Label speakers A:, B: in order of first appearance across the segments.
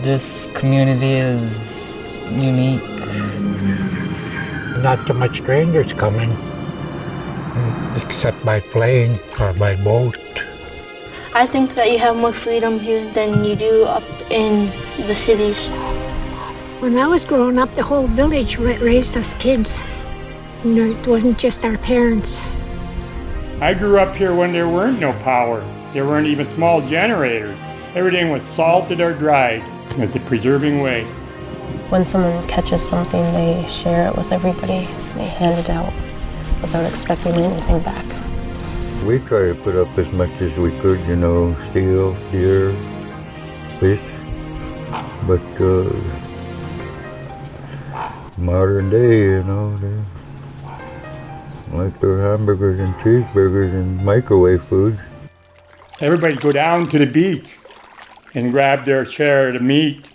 A: This community is unique.
B: Not too much strangers coming, except by plane or by boat.
C: I think that you have more freedom here than you do up in the cities.
D: When I was growing up, the whole village raised us kids. It wasn't just our parents.
E: I grew up here when there weren't no power. There weren't even small generators. Everything was salted or dried. It's a preserving way.
F: When someone catches something, they share it with everybody. They hand it out without expecting anything back.
G: We try to put up as much as we could, steel, deer, fish. But modern day, they like their hamburgers and cheeseburgers and microwave foods.
E: Everybody go down to the beach and grab their share of the meat.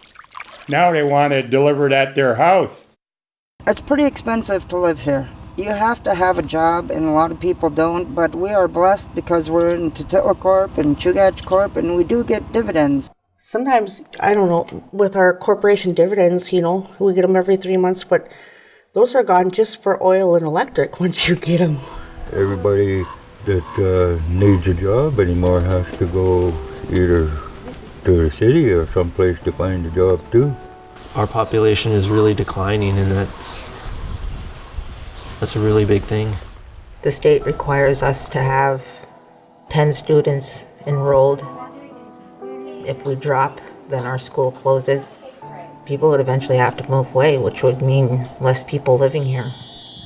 E: Now they want it delivered at their house.
H: It's pretty expensive to live here. You have to have a job, and a lot of people don't, but we are blessed because we're in TATITLEK Corp and Chugach Corp, and we do get dividends.
I: Sometimes, I don't know, with our corporation dividends, we get them every 3 months, but those are gone just for oil and electric once you get them.
G: Everybody that needs a job anymore has to go either to the city or someplace to find a job too.
J: Our population is really declining, and that's a really big thing.
K: The state requires us to have 10 students enrolled. If we drop, then our school closes. People would eventually have to move away, which would mean less people living here.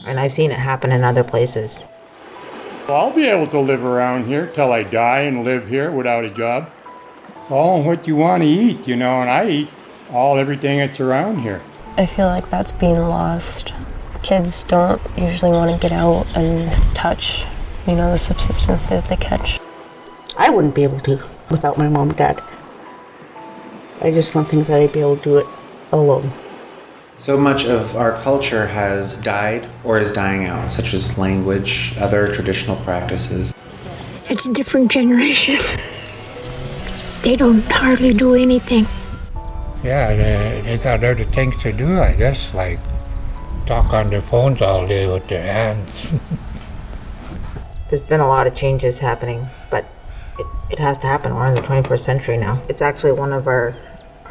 K: And I've seen it happen in other places.
E: I'll be able to live around here till I die and live here without a job. It's all what you want to eat, and I eat everything that's around here.
F: I feel like that's being lost. Kids don't usually want to get out and touch, the subsistence that they catch.
I: I wouldn't be able to without my mom and dad. I just don't think that I'd be able to do it alone.
L: So much of our culture has died or is dying out, such as language, other traditional practices.
D: It's a different generation. They don't hardly do anything.
B: Yeah, they got other things to do, I guess, like talk on their phones all day with their hands.
K: There's been a lot of changes happening, but it has to happen. We're in the 21st century now. It's actually one of our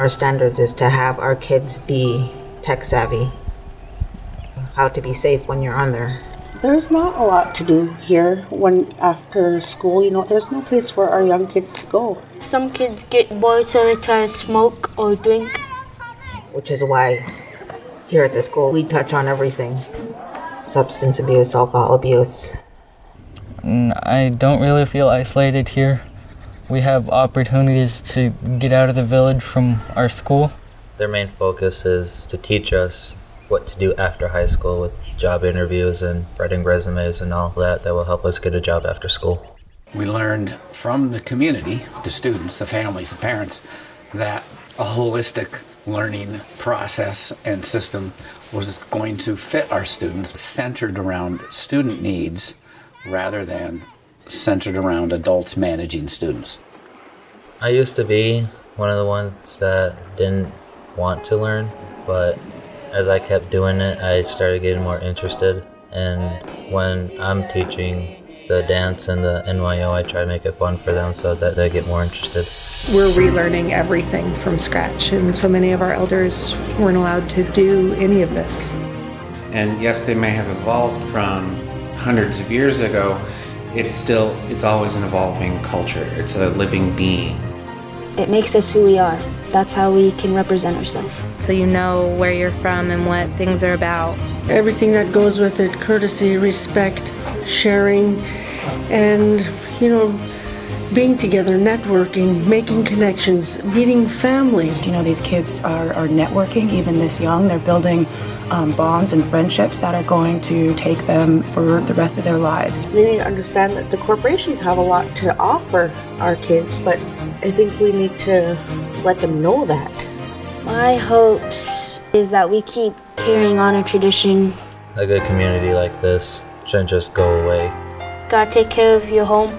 K: standards is to have our kids be tech savvy. How to be safe when you're on there.
I: There's not a lot to do here after school. There's no place for our young kids to go.
C: Some kids get bored, so they try to smoke or drink.
K: Which is why here at the school we touch on everything. Substance abuse, alcohol abuse.
A: I don't really feel isolated here. We have opportunities to get out of the village from our school.
M: Their main focus is to teach us what to do after high school with job interviews and writing resumes and all that will help us get a job after school.
N: We learned from the community, the students, the families, the parents, that a holistic learning process and system was going to fit our students, centered around student needs rather than centered around adults managing students.
M: I used to be one of the ones that didn't want to learn, but as I kept doing it, I started getting more interested. And when I'm teaching the dance and the NYO, I try to make it fun for them so that they get more interested.
O: We're relearning everything from scratch, and so many of our elders weren't allowed to do any of this.
L: And yes, they may have evolved from hundreds of years ago. It's always an evolving culture. It's a living being.
C: It makes us who we are. That's how we can represent ourselves.
P: So you know where you're from and what things are about.
Q: Everything that goes with it, courtesy, respect, sharing, and, being together, networking, making connections, meeting family.
R: These kids are networking even this young. They're building bonds and friendships that are going to take them for the rest of their lives.
I: They need to understand that the corporations have a lot to offer our kids, but I think we need to let them know that.
C: My hopes is that we keep carrying on a tradition.
M: A good community like this shouldn't just go away.
C: Gotta take care of your home.